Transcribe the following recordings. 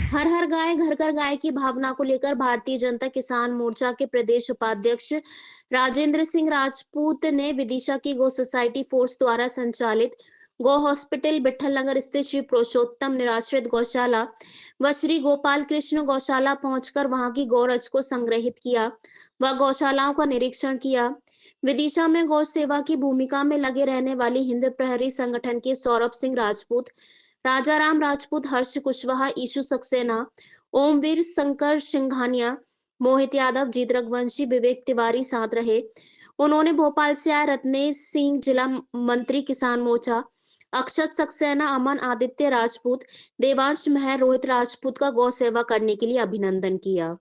हर हर गाय घर घर गाय की भावना को लेकर भारतीय जनता किसान मोर्चा के प्रदेश उपाध्यक्ष राजेंद्र सिंह राजपूत ने विदिशा की गो सोसाइटी फोर्स द्वारा संचालित गो हॉस्पिटल विठल नगर स्थित श्री पुरुषोत्तम निराश्रित गौशाला व श्री गोपाल कृष्ण गौशाला पहुंचकर वहां की गौरज को संग्रहित किया व गौशालाओं का निरीक्षण किया। विदिशा में गौ सेवा की भूमिका में लगे रहने वाली हिंद प्रहरी संगठन के सौरभ सिंह राजपूत, राजाराम राजपूत, हर्ष कुशवाहा, ईशु सक्सेना, ओमवीर शंकर सिंघानिया, मोहित यादव, जीत रघुवंशी, विवेक तिवारी साथ रहे। उन्होंने भोपाल से आए रत्नेश सिंह, जिला मंत्री किसान मोर्चा, अक्षत सक्सेना, अमन आदित्य राजपूत, देवांश महर, रोहित राजपूत का गौ सेवा करने के लिए अभिनंदन किया।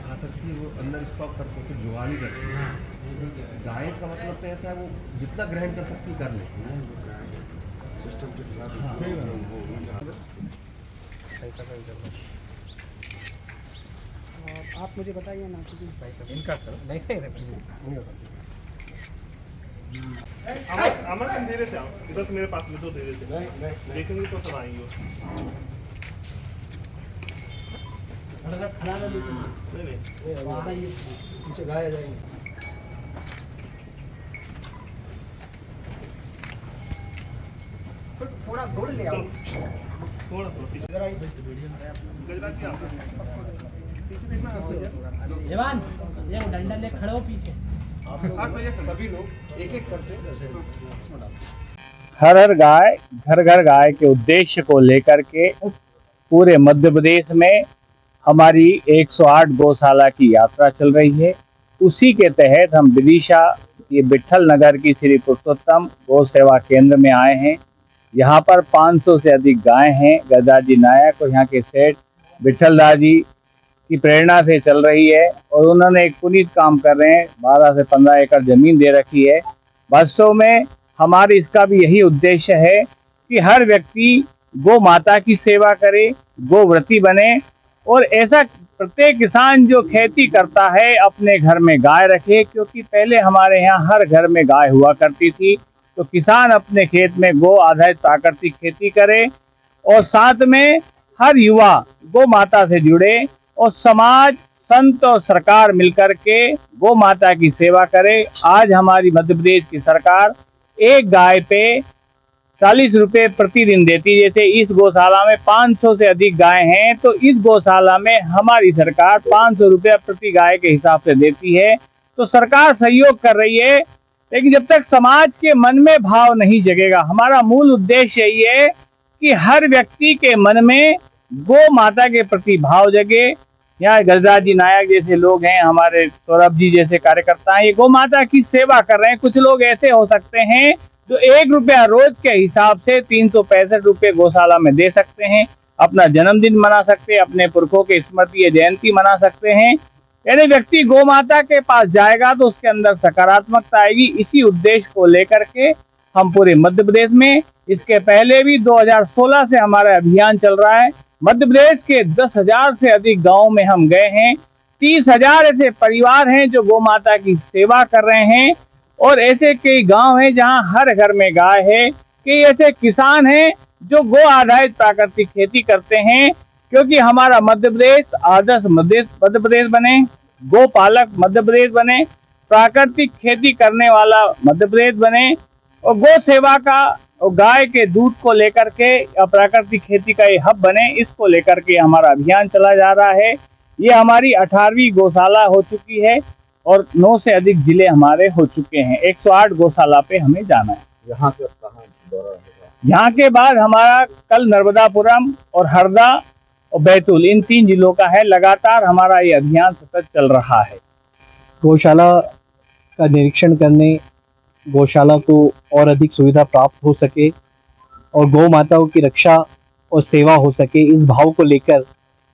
खा सकती है, वो अंदर स्टॉक करते हैं, फिर जुगाड़ी करते हैं। डाइट का मतलब तो ऐसा है, वो जितना ग्रहण कर सकती कर लेती है। आप मुझे बताइए ना कि इनका नहीं अमर तुम धीरे से आओ, इधर से मेरे पास में दो धीरे से देखेंगे तो सब आएंगे। खड़ा नहीं नहीं पीछे गाय जाएंगे। थोड़ा दौड़ ले आओ। थोड़ा पीछे गजराज जी आप पीछे देखना देवांश ये डंडा ले खड़े हो पीछे। आप लोग सभी लोग एक एक करते हर हर गाय घर घर गाय के उद्देश्य को लेकर के पूरे मध्य प्रदेश में हमारी 108 गौशाला की यात्रा चल रही है। उसी के तहत हम विदिशा ये विठल नगर की श्री पुरुषोत्तम गौ सेवा केंद्र में आए हैं। यहाँ पर 500 से अधिक गाय हैं। गदाजी नायक और यहाँ के सेठ विठल दास जी की प्रेरणा से चल रही है और उन्होंने एक पुनीत काम कर रहे हैं। 12 से 15 एकड़ जमीन दे रखी है। वास्तव में हमारे इसका भी यही उद्देश्य है कि हर व्यक्ति गौ माता की सेवा करे, गोव्रती बने और ऐसा प्रत्येक किसान जो खेती करता है अपने घर में गाय रखे, क्योंकि पहले हमारे यहाँ हर घर में गाय हुआ करती थी। तो किसान अपने खेत में गौ आधारित प्राकृतिक खेती करे और साथ में हर युवा गौ माता से जुड़े और समाज, संत और सरकार मिलकर के गौ माता की सेवा करे। आज हमारी मध्य प्रदेश की सरकार एक गाय पे 40 रुपये प्रतिदिन देती। जैसे इस गौशाला में 500 से अधिक गाय हैं, तो इस गौशाला में हमारी सरकार 500 रुपये प्रति गाय के हिसाब से देती है। तो सरकार सहयोग कर रही है, लेकिन जब तक समाज के मन में भाव नहीं जगेगा, हमारा मूल उद्देश्य यही है कि हर व्यक्ति के मन में गौ माता के प्रति भाव जगे। यहाँ गजराज जी नायक जैसे लोग हैं, हमारे सौरभ जी जैसे कार्यकर्ता हैं, ये गौ माता की सेवा कर रहे हैं। कुछ लोग ऐसे हो सकते हैं जो 1 रुपया रोज के हिसाब से 365 रुपये गौशाला में दे सकते हैं, अपना जन्मदिन मना सकते हैं, अपने पुरखों के स्मृति जयंती मना सकते हैं। यदि व्यक्ति गौ माता के पास जाएगा तो उसके अंदर सकारात्मकता आएगी। इसी उद्देश्य को लेकर के हम पूरे मध्य प्रदेश में, इसके पहले भी 2016 से हमारा अभियान चल रहा है। मध्य प्रदेश के 10,000 से अधिक गाँव में हम गए हैं। 30,000 ऐसे परिवार हैं जो गौ माता की सेवा कर रहे हैं और ऐसे कई गांव हैं जहां हर घर में गाय है। कई ऐसे किसान हैं जो गौ आधारित प्राकृतिक खेती करते हैं, क्योंकि हमारा मध्य प्रदेश आदर्श मध्य प्रदेश बने, गौ पालक मध्य प्रदेश बने, प्राकृतिक खेती करने वाला मध्य प्रदेश बने और गौ सेवा का और गाय के दूध को लेकर के प्राकृतिक खेती का ये हब बने। इसको लेकर के हमारा अभियान चला जा रहा है। ये हमारी 18वीं गौशाला हो चुकी है और 9 से अधिक जिले हमारे हो चुके हैं। 108 गौशाला पे हमें जाना है। यहाँ से कहाँ दौरा होगा? यहाँ के बाद हमारा कल नर्मदापुरम और हरदा और बैतूल, इन 3 जिलों का है। लगातार हमारा ये अभियान सतत चल रहा है। गौशाला का निरीक्षण करने, गौशाला को और अधिक सुविधा प्राप्त हो सके और गौ माताओं की रक्षा और सेवा हो सके, इस भाव को लेकर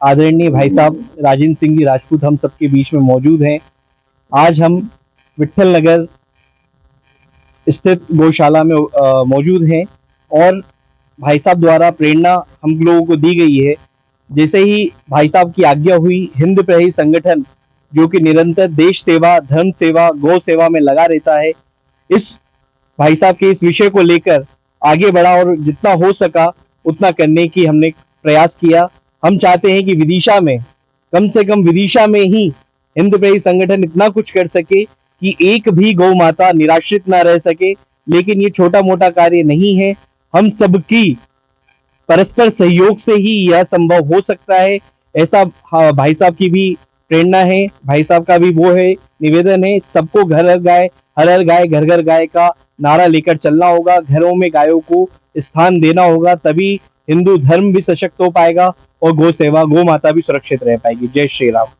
आदरणीय भाई साहब राजेंद्र सिंह जी राजपूत हम सबके बीच में मौजूद हैं। आज हम विट्ठल नगर स्थित गौशाला में मौजूद हैं और भाई साहब द्वारा प्रेरणा हम लोगों को दी गई है। जैसे ही भाई साहब की आज्ञा हुई, हिंद प्रहरी संगठन जो कि निरंतर देश सेवा, धर्म सेवा, गौ सेवा में लगा रहता है, इस भाई साहब के इस विषय को लेकर आगे बढ़ा और जितना हो सका उतना करने की हमने प्रयास किया। हम चाहते हैं कि विदिशा में, कम से कम विदिशा में ही हिंद प्रहरी संगठन इतना कुछ कर सके कि एक भी गौ माता निराश्रित ना रह सके। लेकिन ये छोटा मोटा कार्य नहीं है, हम सबकी परस्पर सहयोग से ही यह संभव हो सकता है। ऐसा भाई साहब की भी प्रेरणा है, भाई साहब का भी वो है, निवेदन है, सबको घर हर गाय, हर हर गाय, घर घर गाय का नारा लेकर चलना होगा। घरों में गायों को स्थान देना होगा, तभी हिंदू धर्म भी सशक्त हो पाएगा और गौ सेवा, गौ माता भी सुरक्षित रह पाएगी। जय श्री राम।